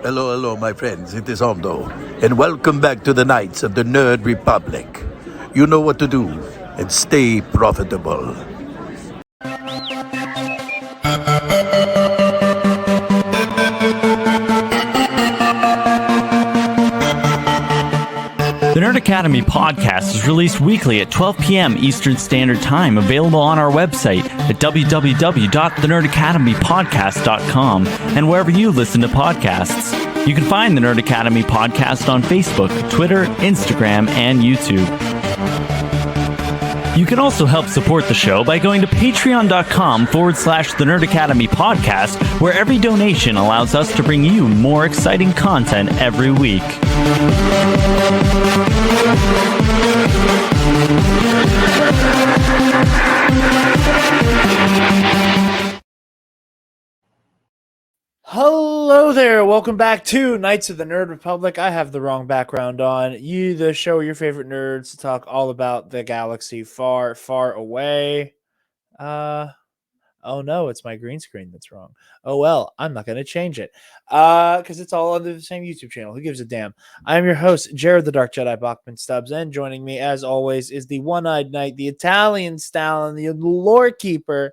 Hello, hello, my friends. It is Hondo, and welcome back to the Knights of the Nerd Republic. You know what to do, and stay profitable. The Nerd Academy podcast is released weekly at 12 p.m. Eastern Standard Time, available on our website at www.thenerdacademypodcast.com and wherever you listen to podcasts. You can find the Nerd Academy podcast on Facebook, Twitter, Instagram, and YouTube. You can also help support the show by going to patreon.com/The Nerd Academy podcast, where every donation allows us to bring you more exciting content every week. Hello there, welcome back to Knights of the Nerd Republic. I have the wrong background on. The show where your favorite nerds to talk all about the galaxy far, far away. Oh no, it's my green screen that's wrong. Oh well, I'm not going to change it because it's all under the same YouTube channel. Who gives a damn? I am your host, Jarod the Dark Jedi Bachman Stubbs, and joining me as always is the one-eyed knight, the Italian stallion, the lore keeper,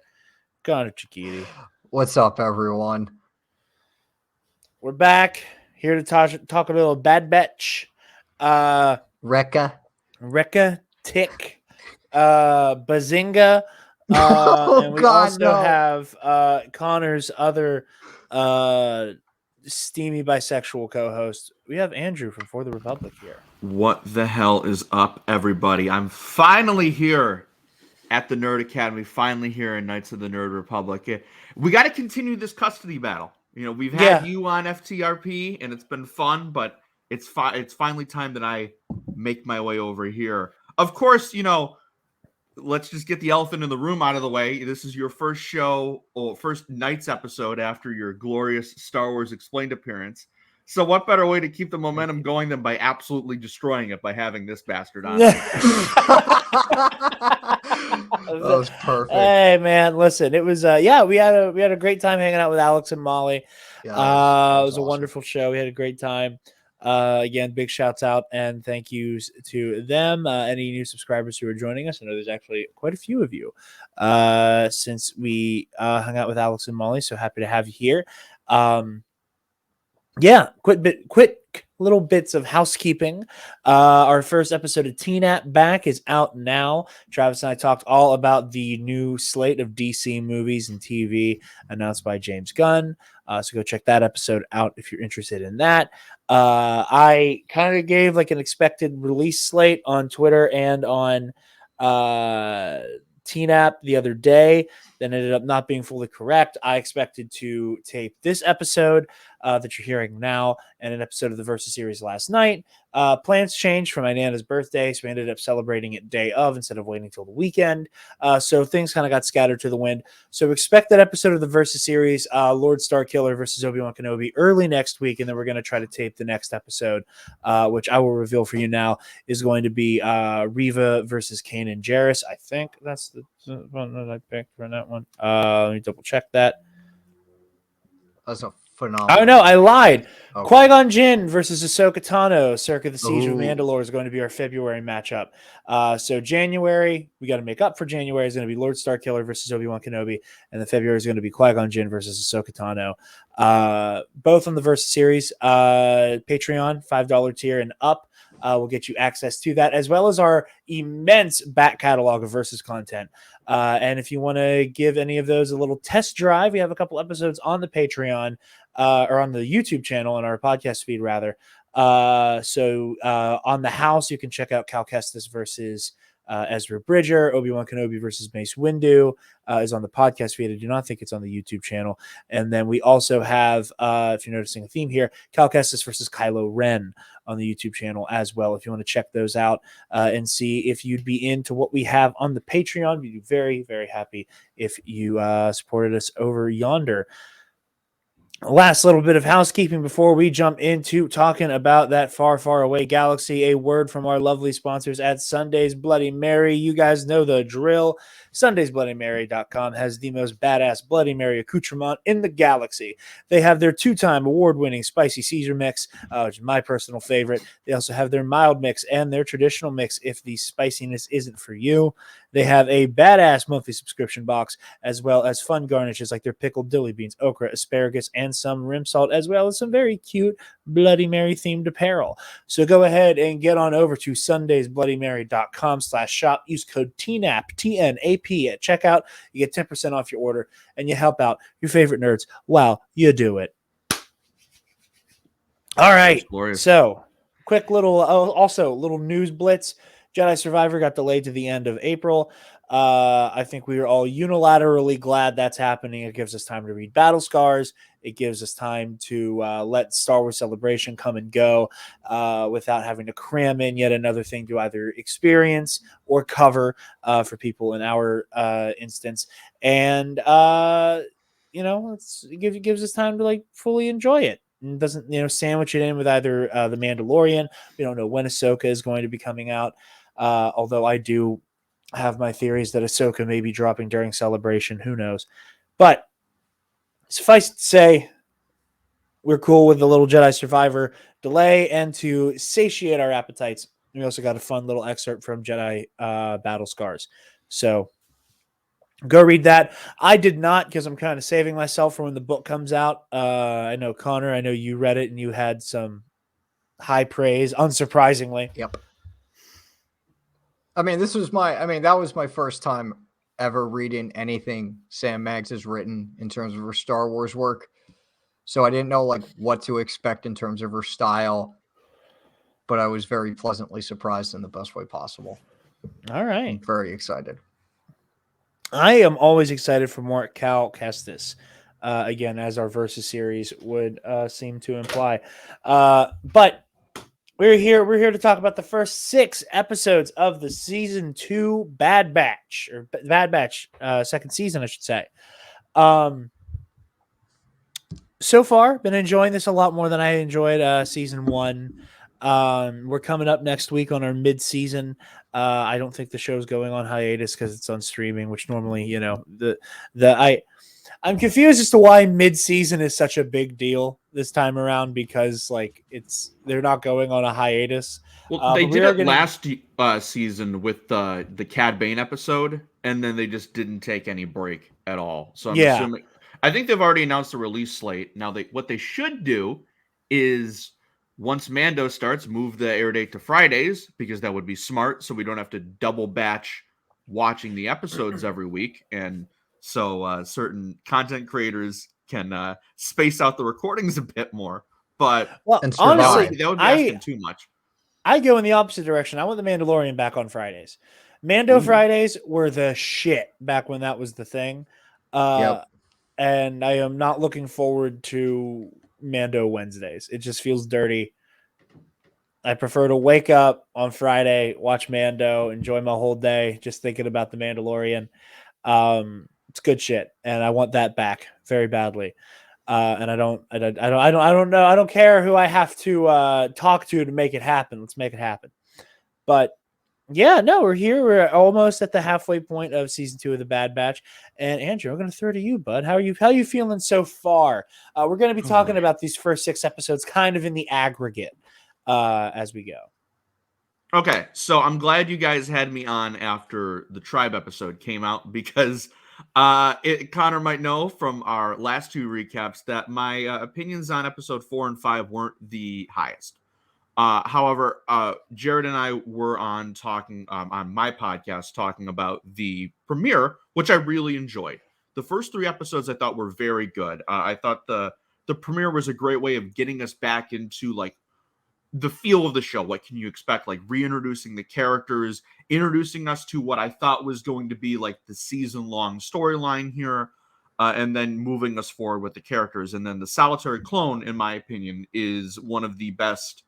Conor Chiquiti. What's up, everyone? We're back here to talk a little Bad Batch. Rekka, Tick, Bazinga. And we also have Connor's other steamy bisexual co-host. We have Andrew from For the Republic here. What the hell is up, everybody? I'm finally here at the Nerd Academy, finally here in Knights of the Nerd Republic. We got to continue this custody battle. You know, we've had you on FTRP, and it's been fun, but it's finally time that I make my way over here. Of course, you know, let's just get the elephant in the room out of the way. This is your first show, or first Knights episode after your glorious Star Wars Explained appearance. So what better way to keep the momentum going than by absolutely destroying it by having this bastard on? That was perfect. Hey man, listen, it was we had a great time hanging out with Alex and Molly. Yeah, it was awesome. a wonderful show. We had a great time. Again, big shouts out and thank yous to them. Any new subscribers who are joining us, I know there's actually quite a few of you since we hung out with Alex and Molly. So happy to have you here. Quick little bits of housekeeping. Our first episode of TNAP Back is out now. Travis and I talked all about the new slate of DC movies and TV announced by James Gunn. So go check that episode out if you're interested in that. I kind of gave like an expected release slate on Twitter and on TNAP the other day. Then ended up not being fully correct. I expected to tape this episode that you're hearing now and an episode of the Versus series last night. Plans changed for my Nana's birthday, so we ended up celebrating it day of instead of waiting till the weekend. So things kind of got scattered to the wind. So expect that episode of the Versus series, Lord Starkiller versus Obi-Wan Kenobi, early next week, and then we're going to try to tape the next episode, which I will reveal for you now, is going to be Reva versus Kanan Jarrus. I think that's the one that I picked for that one. Let me double check that. That's a phenomenal. Oh no, I lied. Okay. Qui-Gon Jinn versus Ahsoka Tano, circa the Siege of Mandalore, is going to be our February matchup. So January, we got to make up for January, is going to be Lord Starkiller versus Obi-Wan Kenobi, and the February is going to be Qui-Gon Jinn versus Ahsoka Tano. Both on the Versus series. Patreon, $5 tier and up. Will get you access to that, as well as our immense back catalog of Versus content. And if you want to give any of those a little test drive, we have a couple episodes on the Patreon or on the YouTube channel and our podcast feed, rather. So on the house, you can check out Cal Kestis versus Ezra Bridger. Obi-Wan Kenobi versus Mace Windu is on the podcast feed. I do not think it's on the YouTube channel. And then we also have, if you're noticing a theme here, Cal Kestis versus Kylo Ren on the YouTube channel as well. If you want to check those out and see if you'd be into what we have on the Patreon, we'd be very, very happy if you supported us over yonder. Last little bit of housekeeping before we jump into talking about that far, far away galaxy. A word from our lovely sponsors at Sunday's Bloody Mary. You guys know the drill. SundaysBloodyMary.com has the most badass Bloody Mary accoutrement in the galaxy. They have their 2-time award-winning spicy Caesar mix, which is my personal favorite. They also have their mild mix and their traditional mix if the spiciness isn't for you. They have a badass monthly subscription box, as well as fun garnishes like their pickled dilly beans, okra, asparagus, and some rim salt, as well as some very cute Bloody Mary themed apparel. So go ahead and get on over to sundaysbloodymary.com/shop. Use code TNAP, TNAP at checkout. You get 10% off your order, and you help out your favorite nerds while you do it. All right. So quick little, little news blitz. Jedi Survivor got delayed to the end of April. I think we are all unilaterally glad that's happening. It gives us time to read Battle Scars. It gives us time to let Star Wars Celebration come and go without having to cram in yet another thing to either experience or cover for people in our instance. And, it gives us time to like fully enjoy it. And doesn't, sandwich it in with either The Mandalorian. We don't know when Ahsoka is going to be coming out. Although I do have my theories that Ahsoka may be dropping during Celebration. Who knows? But suffice to say, we're cool with the little Jedi Survivor delay, and to satiate our appetites, we also got a fun little excerpt from Jedi Battle Scars. So go read that. I did not, because I'm kind of saving myself for when the book comes out. I know, Connor, I know you read it and you had some high praise, unsurprisingly. Yep. I mean, that was my first time ever reading anything Sam Maggs has written in terms of her Star Wars work. So I didn't know like what to expect in terms of her style, but I was very pleasantly surprised in the best way possible. All right. I'm very excited. I am always excited for more Cal Kestis. Again, as our Versus series would seem to imply. But we're here to talk about the first 6 episodes of the season 2 Bad Batch, second season, I should say. So far, been enjoying this a lot more than I enjoyed season 1. We're coming up next week on our mid-season. I don't think the show's going on hiatus because it's on streaming, which normally, I'm confused as to why mid-season is such a big deal this time around, because like they're not going on a hiatus. Well, they did it last season with the Cad Bane episode, and then they just didn't take any break at all. So I'm assuming, I think they've already announced the release slate. Now what they should do is, once Mando starts, move the air date to Fridays, because that would be smart, so we don't have to double batch watching the episodes every week. And so certain content creators can space out the recordings a bit more. But honestly, that would be asking too much. I go in the opposite direction. I want the Mandalorian back on Fridays. Mando Fridays were the shit back when that was the thing. And I am not looking forward to Mando Wednesdays. It just feels dirty. I prefer to wake up on Friday, watch Mando, enjoy my whole day, just thinking about the Mandalorian. It's good shit, and I want that back very badly. And I don't know. I don't care who I have to talk to make it happen. Let's make it happen. But yeah, no, we're here. We're almost at the halfway point of season 2 of the Bad Batch. And Andrew, I'm going to throw it to you, bud. How are you feeling so far? We're going to be talking about these first 6 episodes kind of in the aggregate as we go. Okay, so I'm glad you guys had me on after the Tribe episode came out, because Connor might know from our last 2 recaps that my opinions on episode 4 and 5 weren't the highest. However, Jarod and I were on talking on my podcast talking about the premiere, which I really enjoyed. The first 3 episodes I thought were very good. I thought the premiere was a great way of getting us back into like the feel of the show. What can you expect? Like reintroducing the characters, introducing us to what I thought was going to be like the season-long storyline here, and then moving us forward with the characters. And then the Solitary Clone, in my opinion, is one of the best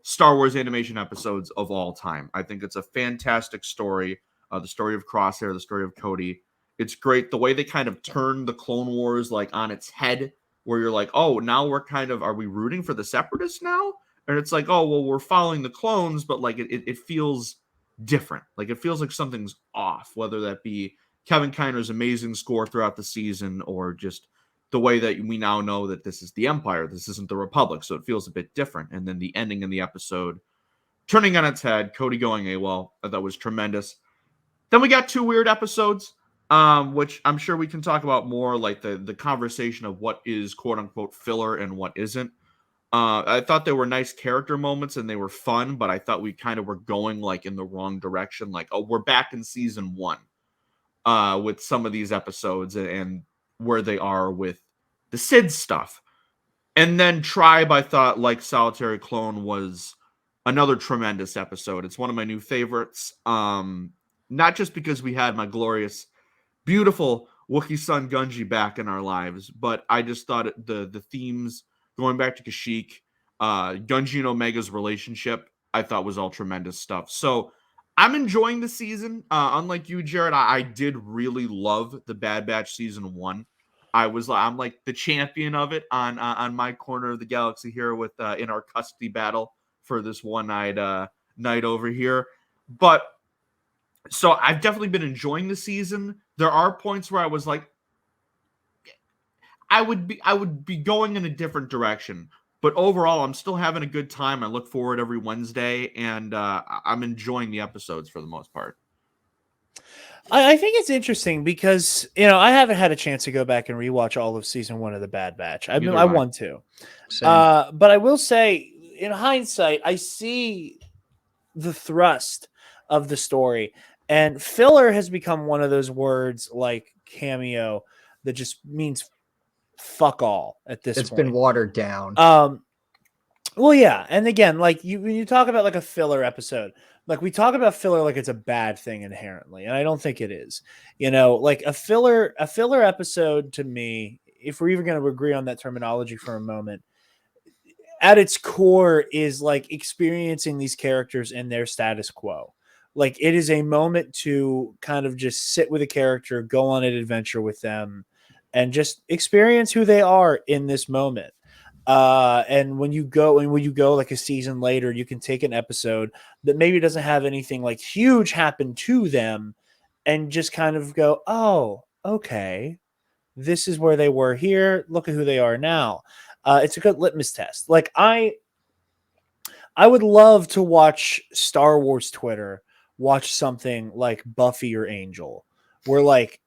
Star Wars animation episodes of all time. I think it's a fantastic story. The story of Crosshair, the story of Cody. It's great. The way they kind of turn the Clone Wars like on its head, where you're like, oh, now are we rooting for the Separatists now? And it's like, oh, well, we're following the clones, but like it feels different. Like it feels like something's off, whether that be Kevin Kiner's amazing score throughout the season, or just the way that we now know that this is the Empire, this isn't the Republic, so it feels a bit different. And then the ending in the episode, turning on its head, Cody going AWOL, that was tremendous. Then we got 2 weird episodes, which I'm sure we can talk about more, like the conversation of what is quote-unquote filler and what isn't. I thought there were nice character moments and they were fun, but I thought we kind of were going like in the wrong direction. Like, oh, we're back in season 1 with some of these episodes and where they are with the Sid stuff. And then Tribe, I thought, like Solitary Clone, was another tremendous episode. It's one of my new favorites. Not just because we had my glorious, beautiful Wookiee son Gunji back in our lives, but I just thought the themes going back to Kashyyyk, Gunji and Omega's relationship, I thought was all tremendous stuff. So I'm enjoying the season. Unlike you, Jared, I did really love the Bad Batch season 1. I'm like the champion of it on my corner of the galaxy here with in our custody battle for this one night over here. But so I've definitely been enjoying the season. There are points where I was like, I would be going in a different direction. But overall, I'm still having a good time. I look forward every Wednesday, and I'm enjoying the episodes for the most part. I think it's interesting because, I haven't had a chance to go back and rewatch all of season 1 of the Bad Batch. I want to. But I will say, in hindsight, I see the thrust of the story. And filler has become one of those words like cameo that just means fuck all at this point. It's been watered down. Well, yeah. And again, like when you talk about like a filler episode, like we talk about filler like it's a bad thing inherently, and I don't think it is. Like a filler episode to me, if we're even going to agree on that terminology for a moment, at its core is like experiencing these characters in their status quo. Like it is a moment to kind of just sit with a character, go on an adventure with them, and just experience who they are in this moment. And when you go like a season later, you can take an episode that maybe doesn't have anything like huge happen to them and just kind of go, oh, okay, this is where they were here. Look at who they are now. It's a good litmus test. Like I would love to watch Star Wars Twitter, watch something like Buffy or Angel, where like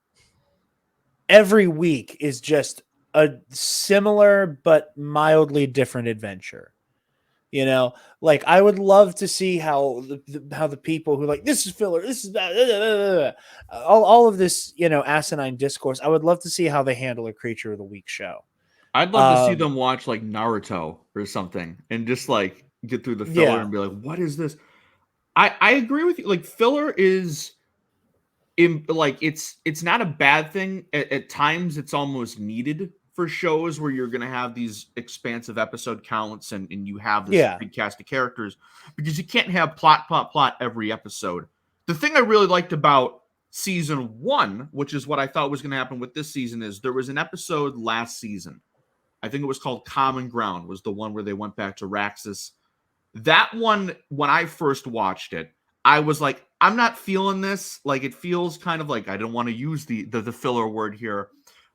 every week is just a similar but mildly different adventure. Like I would love to see how the people who like this is filler, this is that, all of this, asinine discourse. I would love to see how they handle a Creature of the Week show. I'd love to see them watch like Naruto or something and just like get through the filler and be like, what is this? I agree with you. Like filler is it's not a bad thing. At times it's almost needed for shows where you're going to have these expansive episode counts and you have this big cast of characters, because you can't have plot every episode. The thing I really liked about season 1, which is what I thought was going to happen with this season, is there was an episode last season. I think it was called Common Ground, was the one where they went back to Raxus. That one, when I first watched it, I was like, I'm not feeling this. Like, it feels kind of like, I don't want to use the filler word here,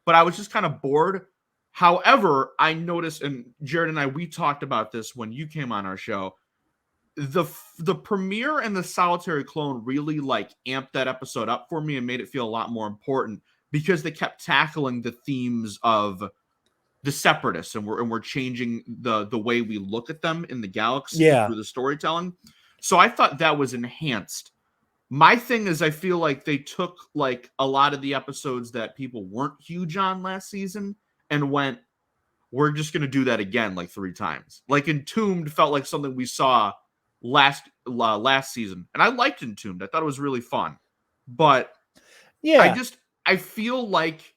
but I was just kind of bored. However, I noticed, and Jared and I, we talked about this when you came on our show, the premiere and the Solitary Clone really like amped that episode up for me and made it feel a lot more important, because they kept tackling the themes of the separatists, and we're changing the way we look at them in the galaxy through the storytelling. So I thought that was enhanced. My thing is, I feel like they took like a lot of the episodes that people weren't huge on last season and went, we're just going to do that again like 3 times. Like Entombed felt like something we saw last season, and I liked Entombed. I thought it was really fun, but I feel like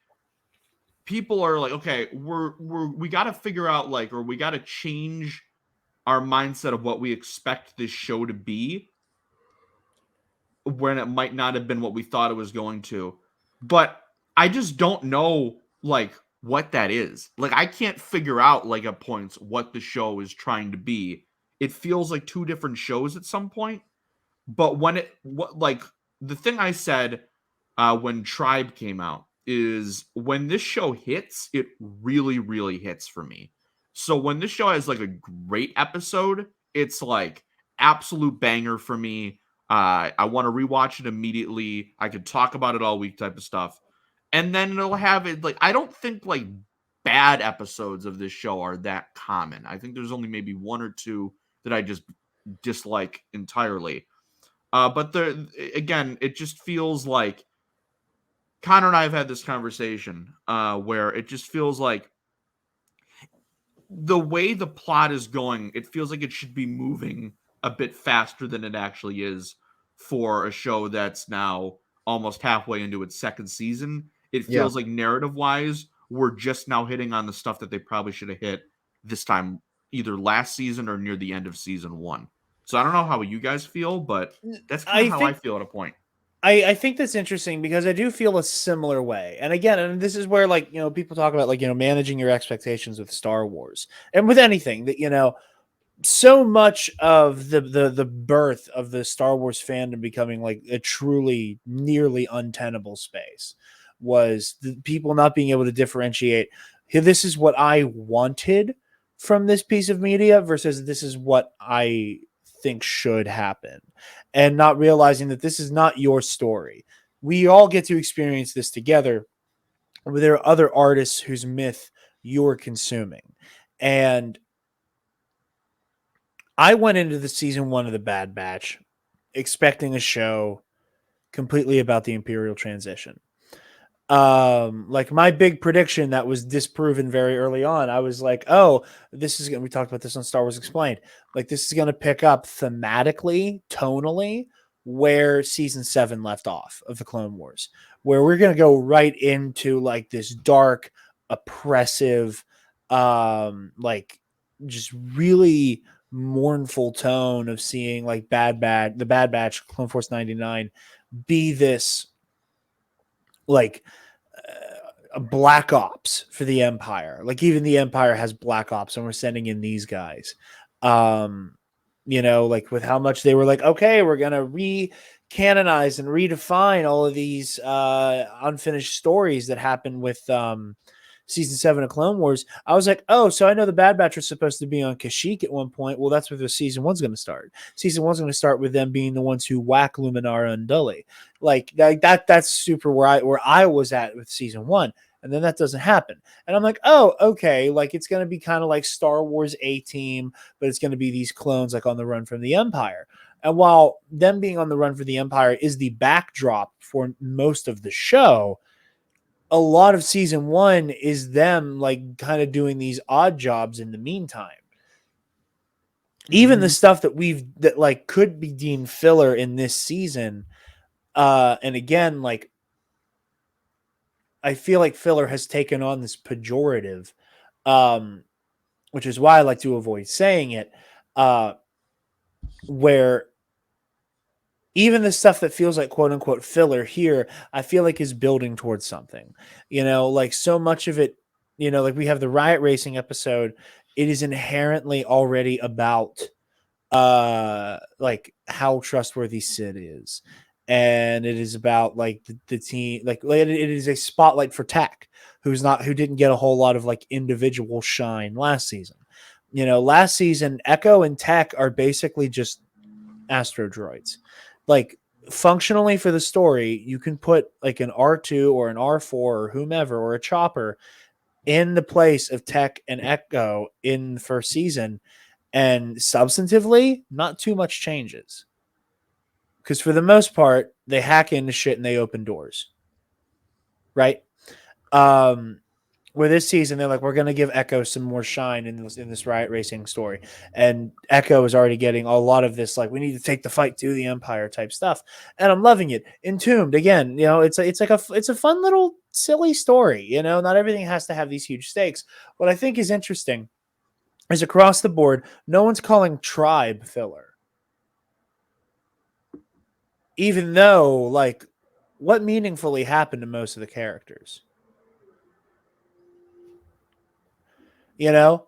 people are like, okay, we got to figure out like, or we got to change our mindset of what we expect this show to be, when it might not have been what we thought it was going to. But I just don't know like what that is. Like I can't figure out like at points what the show is trying to be. It feels like 2 different shows at some point. But when like the thing I said when Tribe came out, is when this show hits, it really, really hits for me. So when this show has like a great episode, it's like absolute banger for me. I want to rewatch it immediately. I could talk about it all week type of stuff. And then it'll have it like, I don't think like bad episodes of this show are that common. I think there's only maybe one or two that I just dislike entirely. But again, it just feels like Connor and I have had this conversation where it just feels like the way the plot is going, it feels like it should be moving a bit faster than it actually is for a show that's now almost halfway into its second season. It Yeah. feels like narrative wise, we're just now hitting on the stuff that they probably should have hit this time, either last season or near the end of season one. So I don't know how you guys feel, but that's kind of how I feel at a point. I think that's interesting because I do feel a similar way. And again, and this is where like, people talk about like, managing your expectations with Star Wars and with anything that, so much of the birth of the Star Wars fandom becoming like a truly nearly untenable space was the people not being able to differentiate. Here, this is what I wanted from this piece of media versus this is what I think should happen, and not realizing that this is not your story. We all get to experience this together. But there are other artists whose myth you're consuming. And I went into the season 1 of the Bad Batch expecting a show completely about the Imperial transition. Like my big prediction that was disproven very early on, I was like, oh, we talked about this on Star Wars Explained. Like this is going to pick up thematically, tonally, where season 7 left off of the Clone Wars, where we're going to go right into like this dark, oppressive, like just really mournful tone of seeing like the Bad Batch, Clone Force 99 be this like black ops for the Empire. Like even the Empire has black ops, and we're sending in these guys. Like with how much they were like, okay, we're gonna re-canonize and redefine all of these unfinished stories that happened with season 7 of Clone Wars. I was like, oh, so I know the Bad Batch was supposed to be on Kashyyyk at one point. Well, that's where the season 1's going to start. Season 1's going to start with them being the ones who whack Luminara and Dully. Like that's super where I was at with season 1. And then that doesn't happen. And I'm like, oh, okay. Like it's going to be kind of like Star Wars A-Team, but it's going to be these clones like on the run from the Empire. And while them being on the run for the Empire is the backdrop for most of the show, a lot of season 1 is them like kind of doing these odd jobs in the meantime. Even the stuff that like could be deemed filler in this season. And again, like I feel like filler has taken on this pejorative, which is why I like to avoid saying it, where even the stuff that feels like quote unquote filler here, I feel like is building towards something, like so much of it, like we have the riot racing episode. It is inherently already about, like how trustworthy Sid is. And it is about like the team, like it is a spotlight for Tech, who didn't get a whole lot of like individual shine last season. Last season, Echo and Tech are basically just astro droids. Like functionally for the story, you can put like an R2 or an R4 or whomever or a chopper in the place of Tech and Echo in the first season, and substantively, not too much changes. Because for the most part, they hack into shit and they open doors. Right? Where this season they're like, we're going to give Echo some more shine in this riot racing story, and Echo is already getting a lot of this like we need to take the fight to the Empire type stuff, and I'm loving it. Entombed again, it's a fun little silly story. Not everything has to have these huge stakes. What I think is interesting is across the board, no one's calling Tribe filler, even though like what meaningfully happened to most of the characters.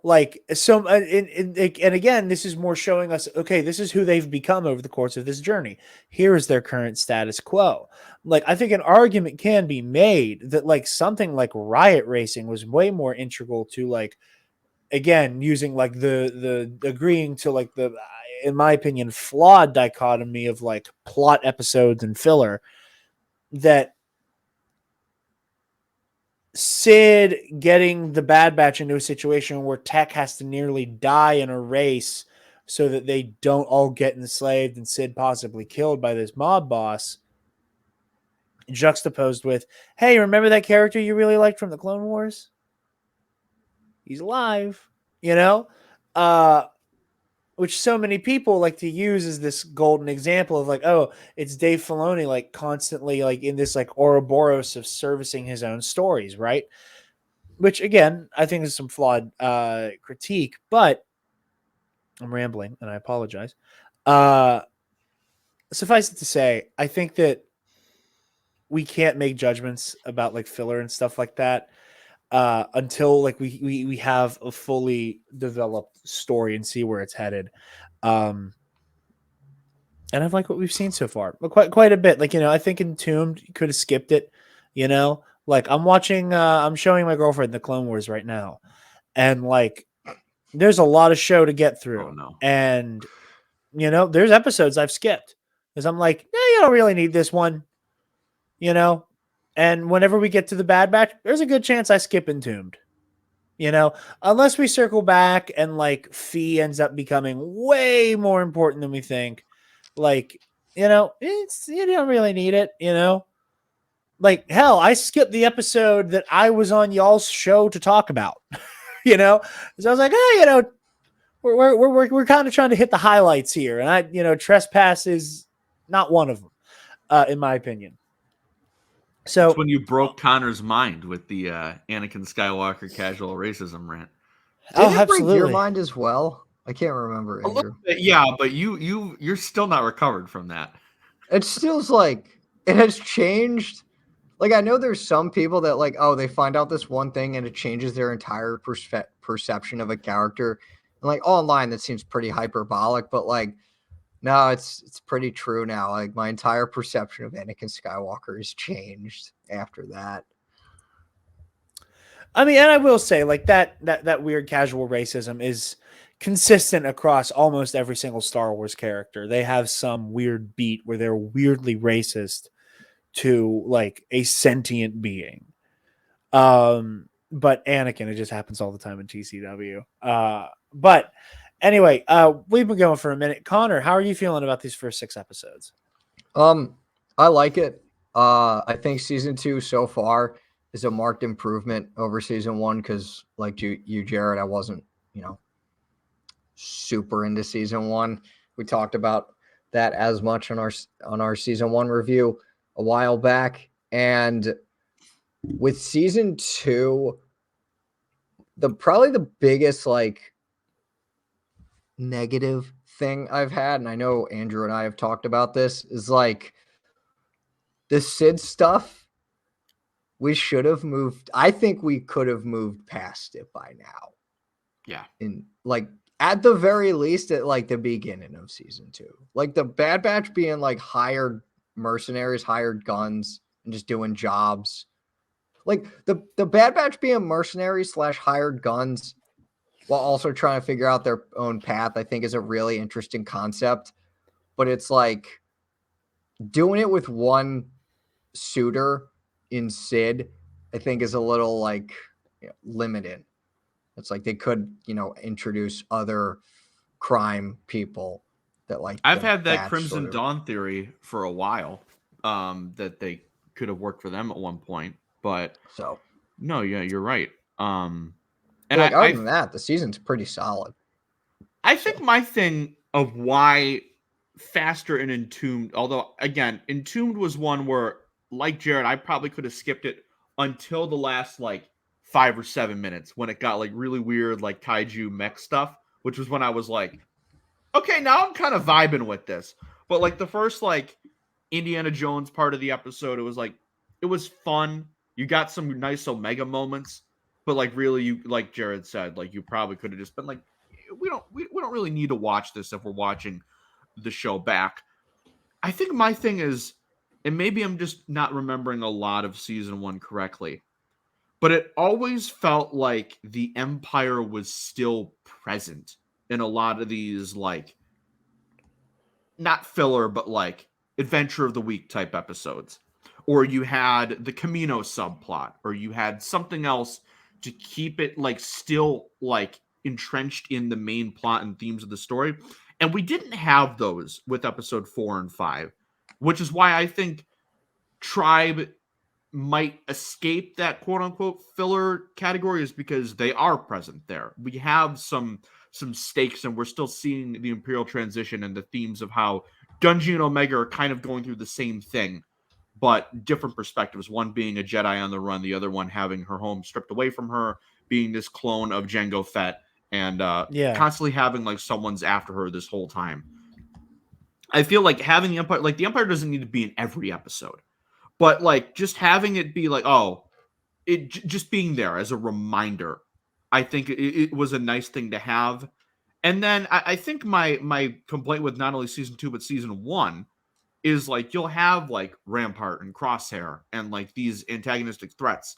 Like so. And again, this is more showing us, okay, this is who they've become over the course of this journey. Here is their current status quo. Like, I think an argument can be made that like something like riot racing was way more integral to, like, again, using like the agreeing to like the, in my opinion, flawed dichotomy of like plot episodes and filler, that Sid getting the Bad Batch into a situation where Tech has to nearly die in a race so that they don't all get enslaved and Sid possibly killed by this mob boss, juxtaposed with, hey, remember that character you really liked from the Clone Wars? He's alive, which so many people like to use as this golden example of like, oh, it's Dave Filoni like constantly like in this like Ouroboros of servicing his own stories, right? Which again, I think is some flawed critique, but I'm rambling and I apologize. Suffice it to say, I think that we can't make judgments about like filler and stuff like that until like we have a fully developed story and see where it's headed. And I've liked what we've seen so far, quite a bit. Like, I think Entombed, you could have skipped it. Like I'm showing my girlfriend the Clone Wars right now, and like there's a lot of show to get through. Oh, no. And there's episodes I've skipped because I'm like, you don't really need this one. And whenever we get to the Bad Batch, there's a good chance I skip Entombed. Unless we circle back and like Fee ends up becoming way more important than we think. Like, it's, you don't really need it, Like, hell, I skipped the episode that I was on y'all's show to talk about, So I was like, we're kind of trying to hit the highlights here. And Trespass is not one of them, in my opinion. So it's when you broke Connor's mind with the Anakin Skywalker casual racism rant. Did it break your mind as well? I can't remember, Andrew. A little bit, yeah, but you're still not recovered from that. It still's like it has changed. Like, I know there's some people that like, oh, they find out this one thing and it changes their entire perception of a character. And like online, that seems pretty hyperbolic, but like, no, it's pretty true now. Like, my entire perception of Anakin Skywalker has changed after that. I mean, and I will say, like, that weird casual racism is consistent across almost every single Star Wars character. They have some weird beat where they're weirdly racist to like a sentient being. But Anakin, it just happens all the time in TCW. But anyway, we've been going for a minute. Connor, how are you feeling about these first 6 episodes? I like it. I think season 2 so far is a marked improvement over season 1 because, like you, Jarod, I wasn't, super into season 1. We talked about that as much on our season 1 review a while back, and with season 2, probably the biggest like negative thing I've had, and I know Andrew and I have talked about this, is like the Sid stuff. We should have moved. I think we could have moved past it by now. Yeah. In like at the very least at like the beginning of season 2, like the Bad Batch being like hired mercenaries, hired guns, and just doing jobs. Like the Bad Batch being mercenaries / hired guns while also trying to figure out their own path, I think is a really interesting concept. But it's like doing it with one suitor in Sid, I think is a little like limited. It's like they could, introduce other crime people that like. I've had that Crimson Dawn theory for a while, that they could have worked for them at one point, but so no, yeah, you're right. And other than that, the season's pretty solid. I think my thing of why faster in Entombed, although again, Entombed was one where, like Jarod, I probably could have skipped it until the last like 5 or 7 minutes when it got like really weird, like kaiju mech stuff, which was when I was like, okay, now I'm kind of vibing with this. But like the first like Indiana Jones part of the episode, it was fun. You got some nice Omega moments. but like really, you like Jared said, like you probably could have just been like, we don't really need to watch this if we're watching the show back. I think my thing is, and maybe I'm just not remembering a lot of season 1 correctly, but it always felt like the Empire was still present in a lot of these, like, not filler, but like adventure of the week type episodes. Or you had the Camino subplot, or you had something else to keep it like still like entrenched in the main plot and themes of the story. And we didn't have those with episode 4 and 5, which is why I think Tribe might escape that quote unquote filler category, is because they are present there. We have some stakes, and we're still seeing the Imperial transition and the themes of how Gunji and Omega are kind of going through the same thing, but different perspectives. One being a Jedi on the run, the other one having her home stripped away from her, being this clone of Jango Fett, and constantly having like someone's after her this whole time. I feel like having the Empire, like the Empire doesn't need to be in every episode, but like just having it be like, oh, just being there as a reminder, I think it was a nice thing to have. And then I think my complaint with not only season 2 but season 1 is like you'll have like Rampart and Crosshair and like these antagonistic threats,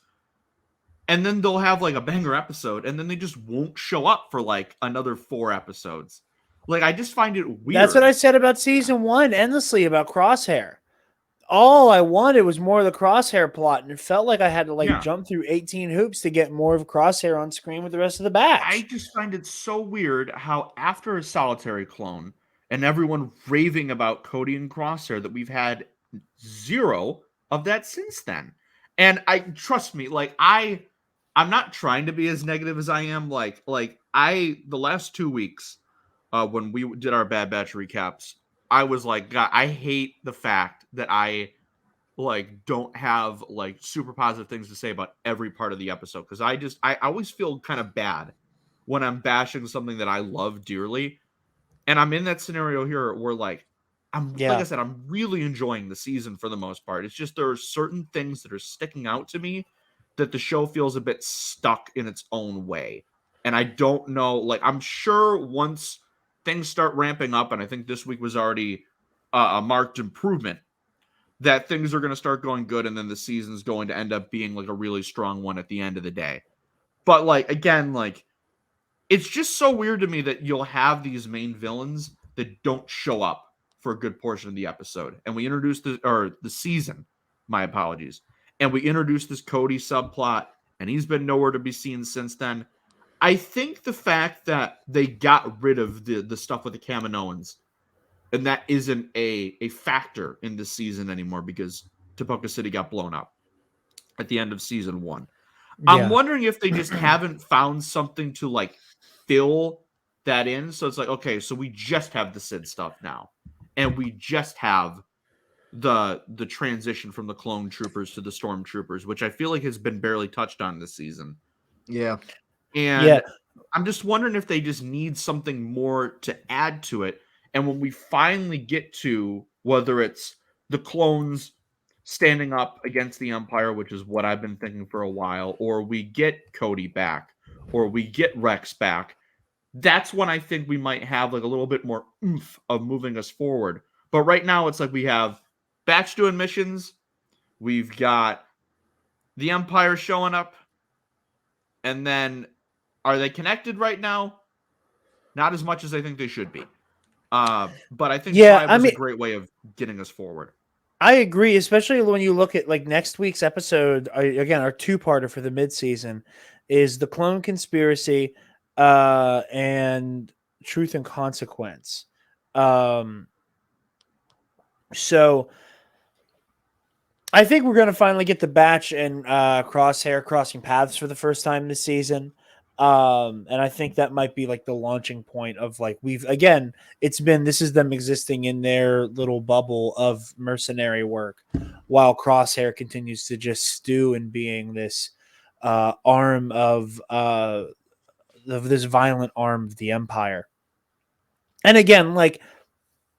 and then they'll have like a banger episode, and then they just won't show up for like another 4 episodes. Like I just find it weird. That's what I said about season 1 endlessly about Crosshair. All I wanted was more of the Crosshair plot, and it felt like I had to jump through 18 hoops to get more of Crosshair on screen with the rest of the batch. I just find it so weird how after a solitary clone and everyone raving about Cody and Crosshair that we've had 0 of that since then. And I trust me, like I'm not trying to be as negative as I am. Like the last 2 weeks when we did our Bad Batch recaps, I was like, God, I hate the fact that I like don't have like super positive things to say about every part of the episode, because I always feel kind of bad when I'm bashing something that I love dearly. And I'm in that scenario here where like like I said, I'm really enjoying the season for the most part. It's just there are certain things that are sticking out to me that the show feels a bit stuck in its own way. And I don't know, like I'm sure once things start ramping up, and I think this week was already a marked improvement, that things are going to start going good, and then the season's going to end up being like a really strong one at the end of the day. But like again, like it's just so weird to me that you'll have these main villains that don't show up for a good portion of the episode. And we introduced the season, my apologies. And we introduced this Cody subplot, and he's been nowhere to be seen since then. I think the fact that they got rid of the stuff with the Kaminoans, and that isn't a factor in this season anymore because Topoka City got blown up at the end of season 1. Yeah. I'm wondering if they just haven't found something to like fill that in. So it's like, okay, so we just have the Sid stuff now, and we just have the transition from the clone troopers to the stormtroopers, which I feel like has been barely touched on this season. Yeah. And I'm just wondering if they just need something more to add to it. And when we finally get to whether it's the clones standing up against the Empire, which is what I've been thinking for a while, or we get Cody back, or we get Rex back, that's when I think we might have like a little bit more oomph of moving us forward. But right now it's like we have Batch doing missions, we've got the Empire showing up, and then are they connected right now? Not as much as I think they should be. But I think Tribe was a great way of getting us forward. I agree, especially when you look at like next week's episode. Again, our 2-parter for the mid-season is the Clone Conspiracy and Truth and Consequence. So I think we're going to finally get the Batch and Crosshair crossing paths for the first time this season. And I think that might be like the launching point of like this is them existing in their little bubble of mercenary work while Crosshair continues to just stew in being this arm of this violent arm of the Empire. And again, like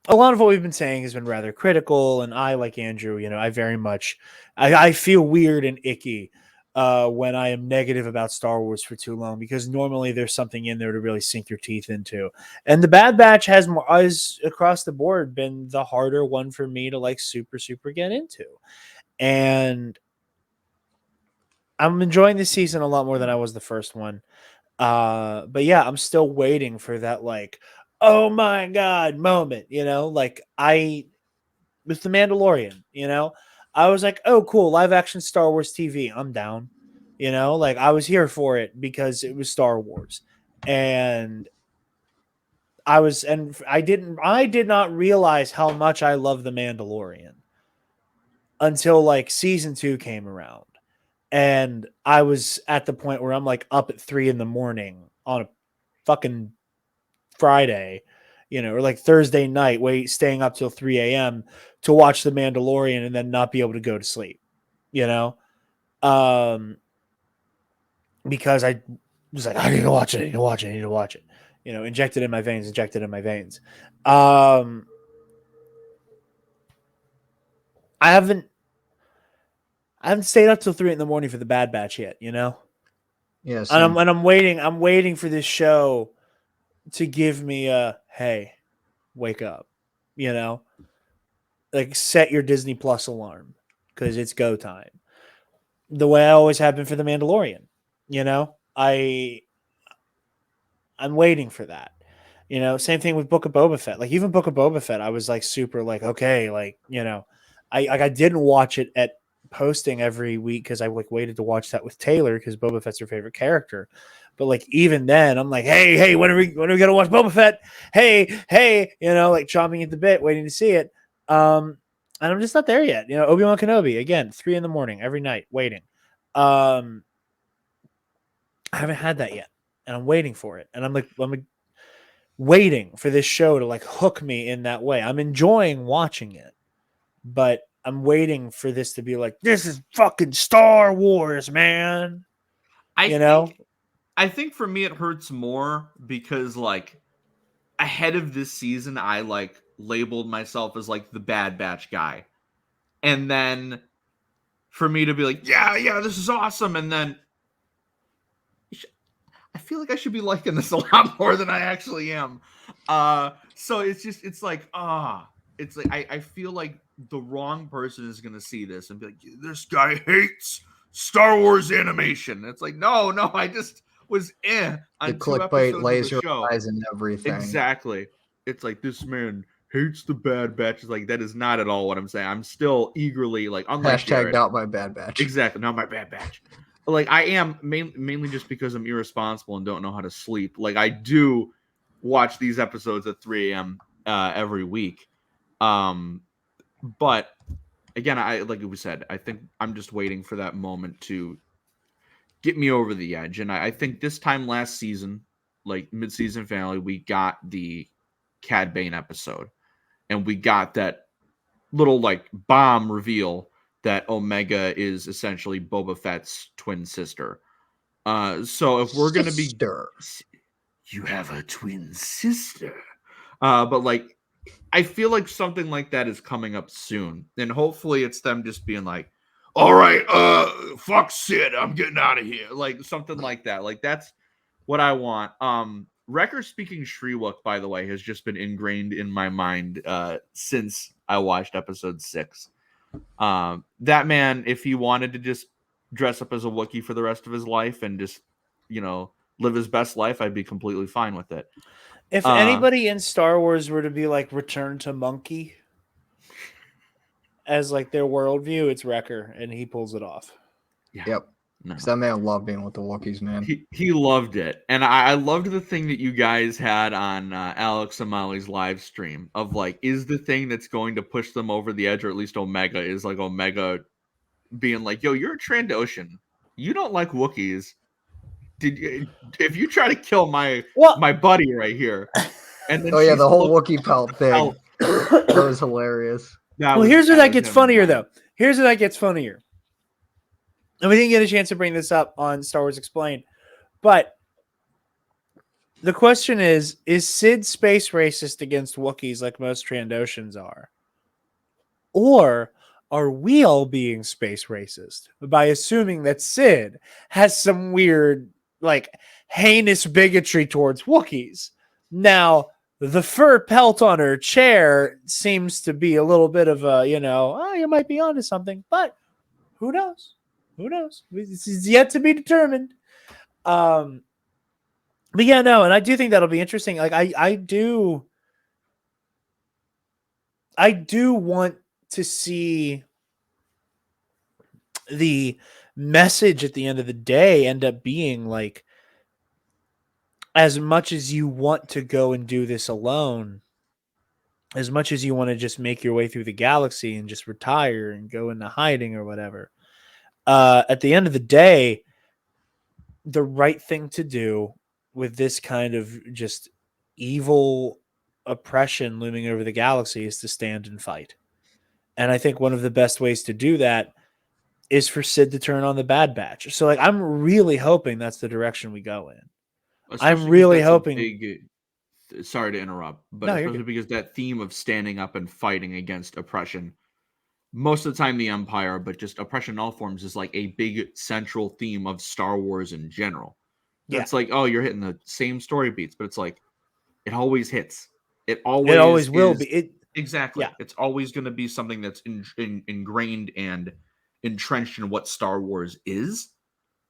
a lot of what we've been saying has been rather critical, and I, like Andrew, I very much I feel weird and icky when I am negative about Star Wars for too long, because normally there's something in there to really sink your teeth into. And the Bad Batch has across the board been the harder one for me to like super get into. And I'm enjoying this season a lot more than I was the first one. But yeah, I'm still waiting for that like, oh my god moment, like with the Mandalorian, I was like, oh cool, live action Star Wars TV, I'm down. Like I was here for it because it was Star Wars. And I did not realize how much I love the Mandalorian until like season 2 came around. And I was at the point where I'm like up at 3 a.m. on a fucking Friday, or like Thursday night, staying up till 3 a.m. to watch The Mandalorian and then not be able to go to sleep, because I was like, I need to watch it, injected in my veins. I haven't stayed up till 3 a.m. for the Bad Batch yet, Yeah, and I'm waiting for this show to give me a, hey, wake up, like set your Disney Plus alarm because it's go time. The way I always have been for The Mandalorian, I'm waiting for that. Same thing with Book of Boba Fett. Like even Book of Boba Fett, I was like super like, okay, like, I didn't watch it at posting every week because I like waited to watch that with Taylor because Boba Fett's her favorite character. But like even then, I'm like, hey, when are we gonna watch Boba Fett? Hey, like chomping at the bit, waiting to see it. And I'm just not there yet. Obi-Wan Kenobi again, 3 a.m. every night, waiting. I haven't had that yet, and I'm waiting for it. And I'm waiting for this show to like hook me in that way. I'm enjoying watching it, but I'm waiting for this to be like, this is fucking Star Wars, man. I think for me it hurts more because like ahead of this season I like labeled myself as like the Bad Batch guy. And then for me to be like, yeah, this is awesome, and then I feel like I should be liking this a lot more than I actually am. So it's like I feel like the wrong person is gonna see this and be like, this guy hates Star Wars animation. It's like, no, I just was on the 2 clickbait, episodes laser of the show. eyes, and everything. Exactly. It's like this man hates the Bad Batch. It's like that is not at all what I'm saying. I'm still eagerly like unlike Jared, not my Bad Batch. Exactly, not my Bad Batch. Like I am mainly just because I'm irresponsible and don't know how to sleep. Like I do watch these episodes at 3 a.m. Every week. But again, I like we said, I think I'm just waiting for that moment to get me over the edge. And I think this time last season, like mid-season finale, we got the Cad Bane episode, and we got that little like bomb reveal that Omega is essentially Boba Fett's twin sister. So if we're gonna be, you have a twin sister. But like, I feel like something like that is coming up soon, and hopefully it's them just being like, all right, fuck Sid, I'm getting out of here. Like something like that. Like that's what I want. Wrecker speaking Shriwook, by the way, has just been ingrained in my mind since I watched episode 6. That man, if he wanted to just dress up as a Wookiee for the rest of his life and just, live his best life, I'd be completely fine with it. If anybody in Star Wars were to be like Return to Monkey as like their worldview, it's Wrecker, and he pulls it off. Yeah. Yep. Because that man loved being with the Wookiees, man. He loved it. And I loved the thing that you guys had on Alex and Molly's live stream of like, is the thing that's going to push them over the edge, or at least Omega, is like Omega being like, yo, you're a Trandoshan. You don't like Wookiees. If you try to kill my buddy right here. And then the whole Wookiee pelt thing. That was hilarious. Here's where that gets funnier, though. Here's where that gets funnier. And we didn't get a chance to bring this up on Star Wars Explained. But the question is Sid space racist against Wookiees like most Trandoshans are? Or are we all being space racist by assuming that Sid has some weird, like, heinous bigotry towards Wookiees? Now, the fur pelt on her chair seems to be a little bit of a, you might be onto something, but who knows? Who knows? This is yet to be determined. But yeah, no, and I do think that'll be interesting. Like, I do want to see the message at the end of the day end up being like, as much as you want to go and do this alone, as much as you want to just make your way through the galaxy and just retire and go into hiding or whatever, at the end of the day, the right thing to do with this kind of just evil oppression looming over the galaxy is to stand and fight. And I think one of the best ways to do that is for Sid to turn on the Bad Batch. So, like, I'm really hoping that's the direction we go in. Especially I'm really that's a hoping. Sorry to interrupt, but No, especially because that theme of standing up and fighting against oppression, most of the time the Empire, but just oppression in all forms, is like a big central theme of Star Wars in general. Yeah. It's like, oh, you're hitting the same story beats, but it's like it always hits. It always will be. Exactly. Yeah. It's always going to be something that's ingrained and entrenched in what Star Wars is.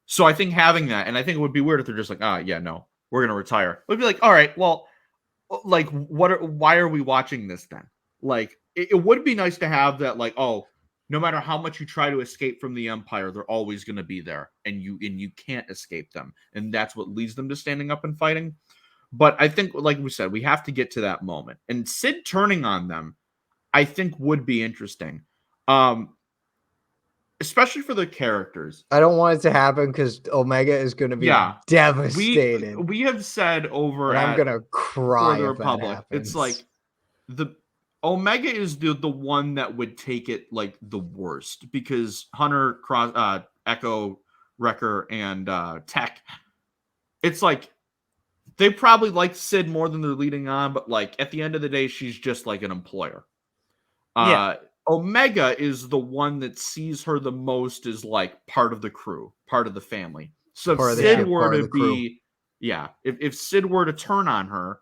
So I think having that, and I think it would be weird if they're just like, yeah, no, we're going to retire. It would be like, all right, well, like, why are we watching this then? Like, it would be nice to have that, like, oh, no matter how much you try to escape from the Empire, they're always going to be there, and you can't escape them. And that's what leads them to standing up and fighting. But I think, like we said, we have to get to that moment. And Sid turning on them, I think, would be interesting. Especially for the characters. I don't want it to happen because Omega is going to be devastated. We have said over and I'm going to cry for the if Republic. that happens. It's like the Omega is the one that would take it like the worst, because Hunter, Echo, Wrecker, and Tech, it's like they probably like Sid more than they're leading on, but like at the end of the day, she's just like an employer. Omega is the one that sees her the most as like part of the crew, part of the family. So if Sid were to be, if Sid were to turn on her,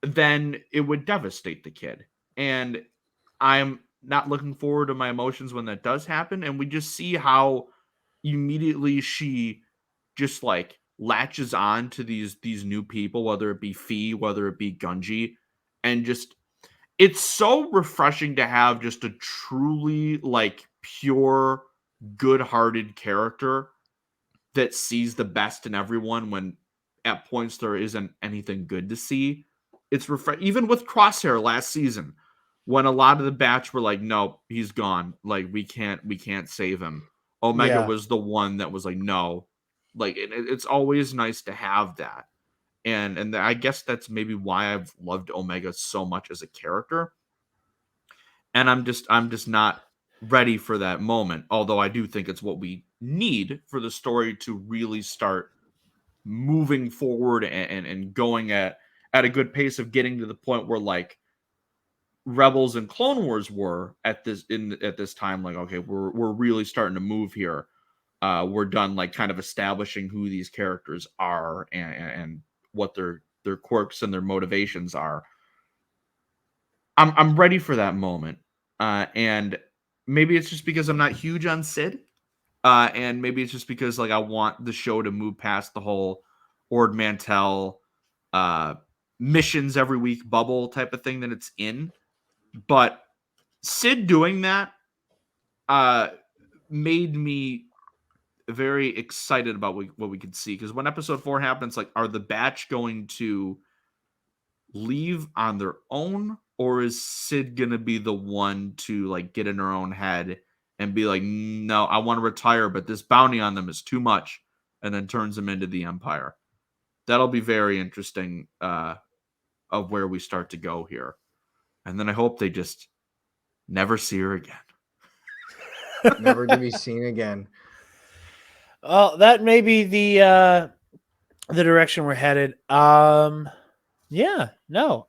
then it would devastate the kid. And I'm not looking forward to my emotions when that does happen. And we just see how immediately she just like latches on to these new people, whether it be Fee, whether it be Gunji, and just, it's so refreshing to have just a truly like pure, good-hearted character that sees the best in everyone when at points there isn't anything good to see. It's even with Crosshair last season, when a lot of the batch were like, no, he's gone. Like, we can't save him. Omega was the one that was like, no. Like, it's always nice to have that. And I guess that's maybe why I've loved Omega so much as a character. And I'm just not ready for that moment. Although I do think it's what we need for the story to really start moving forward and going at a good pace of getting to the point where like Rebels and Clone Wars were at this time. Like, okay, we're really starting to move here. We're done like kind of establishing who these characters are and what their quirks and their motivations are. I'm ready for that moment. And maybe it's just because I'm not huge on Sid. And maybe it's just because like I want the show to move past the whole Ord Mantell missions every week bubble type of thing that it's in. But Sid doing that made me very excited about what we could see. Because when episode 4 happens, like, are the batch going to leave on their own, or is Sid gonna be the one to like get in her own head and be like, no, I want to retire, but this bounty on them is too much, and then turns them into the Empire? That'll be very interesting of where we start to go here. And then I hope they just never see her again. Never to be seen again. Well, that may be the direction we're headed. Yeah, no.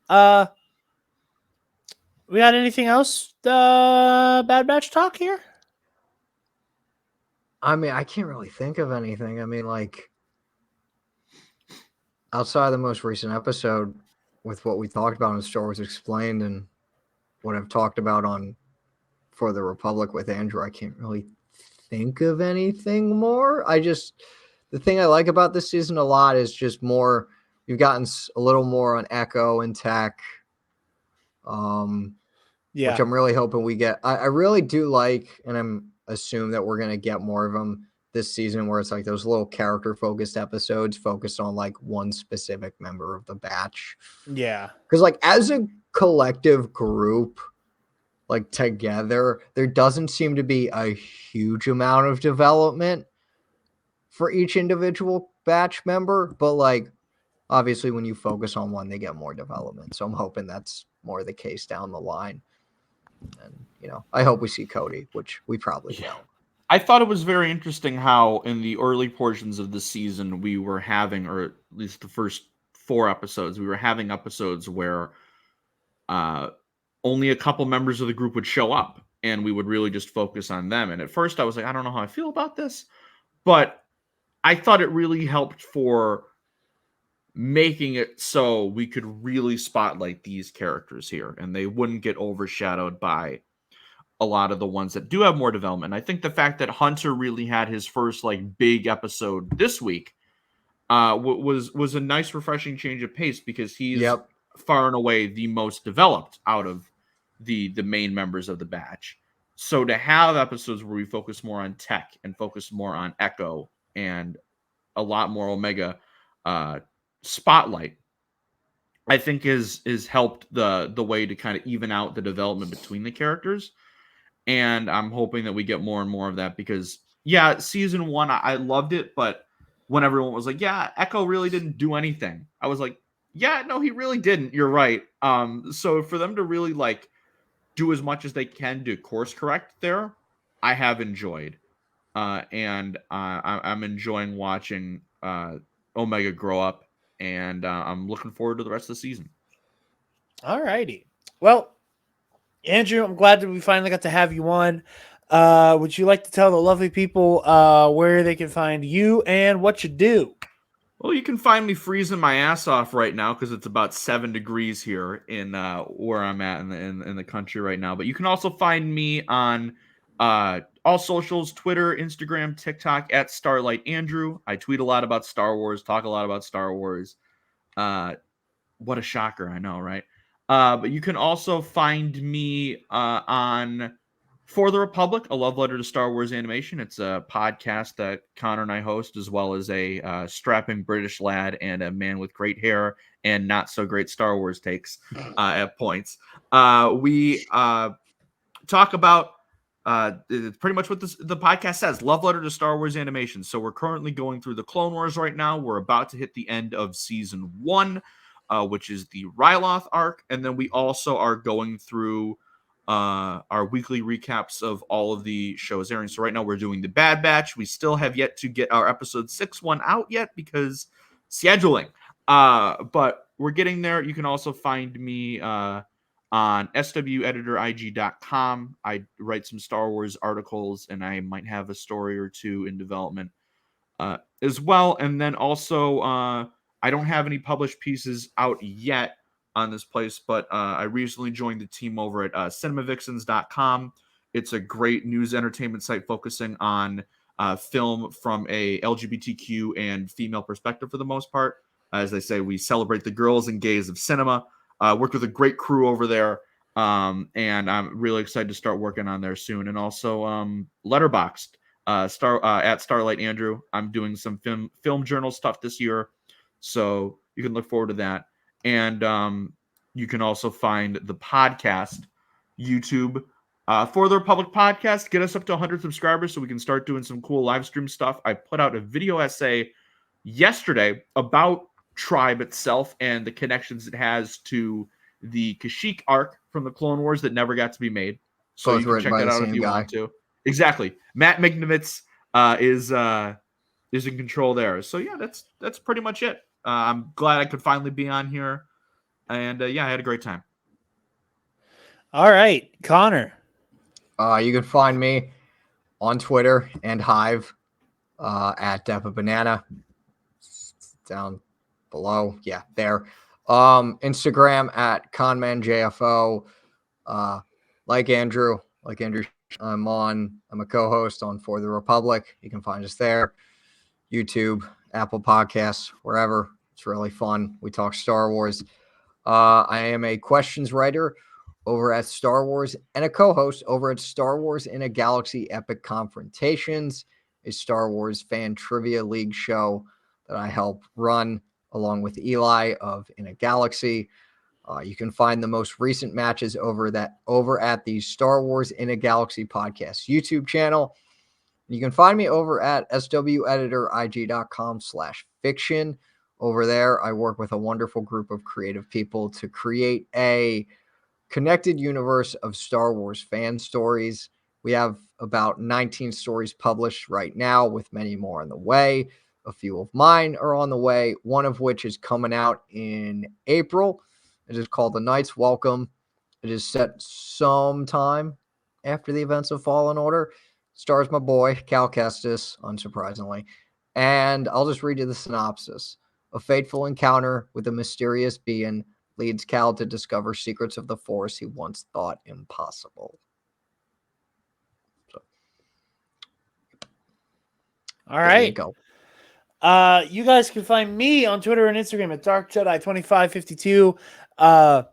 We got anything else? Bad Batch talk here? I mean, I can't really think of anything. I mean, like, outside of the most recent episode with what we talked about in Star Wars Explained and what I've talked about on For the Republic with Andrew, I can't really think of anything more. The thing I like about this season a lot is just more, you've gotten a little more on Echo and Tech. Which I'm really hoping we get. I really do like, and I'm assume that we're going to get more of them this season, where it's like those little character focused episodes focused on like one specific member of the batch. Yeah. Because like as a collective group, like together, there doesn't seem to be a huge amount of development for each individual batch member. But like, obviously when you focus on one, they get more development. So I'm hoping that's more the case down the line. And, you know, I hope we see Cody, which we probably will. I thought it was very interesting how in the early portions of the season we were having, or at least the first 4 episodes, we were having episodes where only a couple members of the group would show up and we would really just focus on them. And at first I was like, I don't know how I feel about this, but I thought it really helped for making it so we could really spotlight these characters here and they wouldn't get overshadowed by a lot of the ones that do have more development. I think the fact that Hunter really had his first like big episode this week was a nice refreshing change of pace, because he's far and away the most developed out of the main members of the batch. So to have episodes where we focus more on Tech and focus more on Echo and a lot more Omega spotlight, I think is helped the way to kind of even out the development between the characters. And I'm hoping that we get more and more of that, because yeah, season 1 I loved it, but when everyone was like, yeah, Echo really didn't do anything, I was like, yeah, no, he really didn't, you're right. So for them to really like do as much as they can to course correct there, I have enjoyed. And I'm enjoying watching Omega grow up, and I'm looking forward to the rest of the season. All righty. Well, Andrew, I'm glad that we finally got to have you on. Would you like to tell the lovely people where they can find you and what you do? Well, you can find me freezing my ass off right now because it's about 7 degrees here in where I'm at in the country right now. But you can also find me on all socials: Twitter, Instagram, TikTok at Starlight Andrew. I tweet a lot about Star Wars, talk a lot about Star Wars. What a shocker, I know, right? But you can also find me on For the Republic, a love letter to Star Wars animation. It's a podcast that Connor and I host, as well as a strapping British lad and a man with great hair and not so great Star Wars takes at points. We talk about it's pretty much what the podcast says: love letter to Star Wars animation. So we're currently going through the Clone Wars right now. We're about to hit the end of season 1. Which is the Ryloth arc. And then we also are going through our weekly recaps of all of the shows airing. So right now we're doing the Bad Batch. We still have yet to get our episode 6 one out yet because scheduling. But we're getting there. You can also find me on sweditorig.com. I write some Star Wars articles, and I might have a story or two in development as well. And then also I don't have any published pieces out yet on this place, but I recently joined the team over at cinemavixens.com. It's a great news entertainment site focusing on film from a LGBTQ and female perspective for the most part. As they say, we celebrate the girls and gays of cinema. Worked with a great crew over there, and I'm really excited to start working on there soon. And also Letterboxd at Starlight Andrew. I'm doing some film journal stuff this year, so you can look forward to that. And you can also find the podcast, YouTube, For the Republic podcast. Get us up to 100 subscribers so we can start doing some cool live stream stuff. I put out a video essay yesterday about Tribe itself and the connections it has to the Kashyyyk arc from the Clone Wars that never got to be made. So Both you can check that out if you want to. Exactly. Matt Mignowitz is in control there. So yeah, that's pretty much it. I'm glad I could finally be on here, and yeah, I had a great time. All right, Connor. You can find me on Twitter and Hive at Depa Banana. Down below. Yeah, there. Instagram at ConmanJFO. Like Andrew, I'm a co-host on For the Republic. You can find us there. YouTube, Apple Podcasts, wherever. It's really fun. We talk Star Wars. I am a questions writer over at Star Wars and a co-host over at Star Wars in a Galaxy Epic Confrontations, a Star Wars fan trivia league show that I help run along with Eli of In a Galaxy. You can find the most recent matches over at the Star Wars in a Galaxy podcast YouTube channel. You can find me over at sweditorиг.com/fiction. Over there, I work with a wonderful group of creative people to create a connected universe of Star Wars fan stories. We have about 19 stories published right now, with many more on the way. A few of mine are on the way, one of which is coming out in April. It is called The Knights Welcome. It is set sometime after the events of Fallen Order. Stars my boy, Cal Kestis, unsurprisingly. And I'll just read you the synopsis. A fateful encounter with a mysterious being leads Cal to discover secrets of the Force he once thought impossible. So, All right. You go. You guys can find me on Twitter and Instagram at DarkJedi2552. I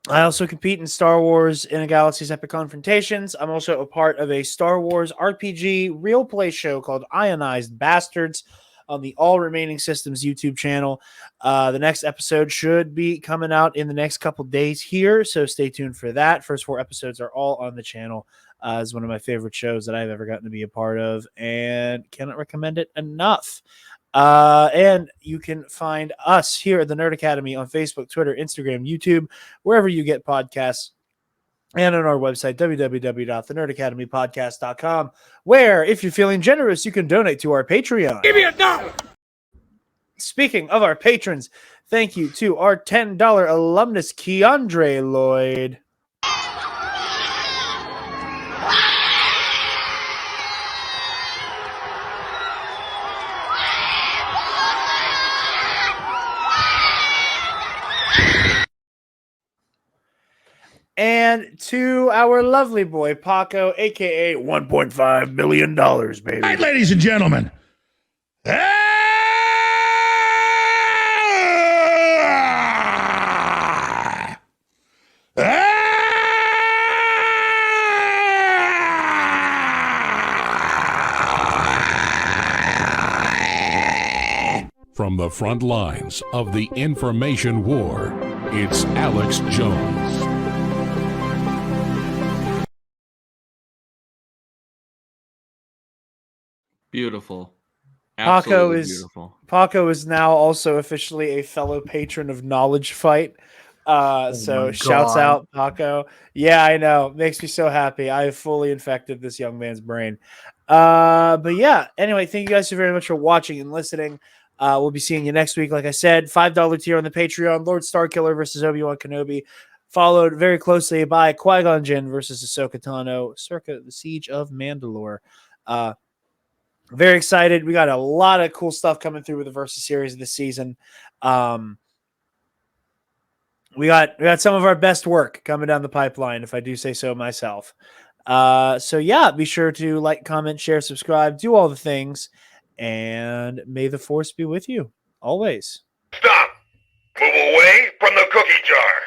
also compete in Star Wars in a Galaxy's Epic Confrontations. I'm also a part of a Star Wars RPG real play show called Ionized Bastards on the All Remaining Systems YouTube channel. The next episode should be coming out in the next couple days here, so stay tuned for that. First 4 episodes are all on the channel. It's one of my favorite shows that I've ever gotten to be a part of, and cannot recommend it enough. And you can find us here at the Nerd Academy on Facebook, Twitter, Instagram, YouTube, wherever you get podcasts, and on our website, www.thenerdacademypodcast.com, where, if you're feeling generous, you can donate to our Patreon. Give me $1. Speaking of our patrons, thank you to our $10 alumnus, Keandre Lloyd. And to our lovely boy, Paco, a.k.a. $1.5 million, baby. Right, ladies and gentlemen. From the front lines of the information war, it's Alex Jones. Beautiful. Absolutely beautiful. Paco is now also officially a fellow patron of Knowledge Fight. So shouts out, Paco. Yeah, I know. Makes me so happy. I have fully infected this young man's brain. But yeah, anyway, thank you guys so very much for watching and listening. We'll be seeing you next week. Like I said, $5 tier on the Patreon, Lord Starkiller versus Obi-Wan Kenobi, followed very closely by Qui-Gon Jinn versus Ahsoka Tano, circa the Siege of Mandalore. Very excited. We got a lot of cool stuff coming through with the Versus series this season. We got some of our best work coming down the pipeline, if I do say so myself. So yeah, be sure to like, comment, share, subscribe, do all the things, and may the Force be with you always. Stop! Move away from the cookie jar!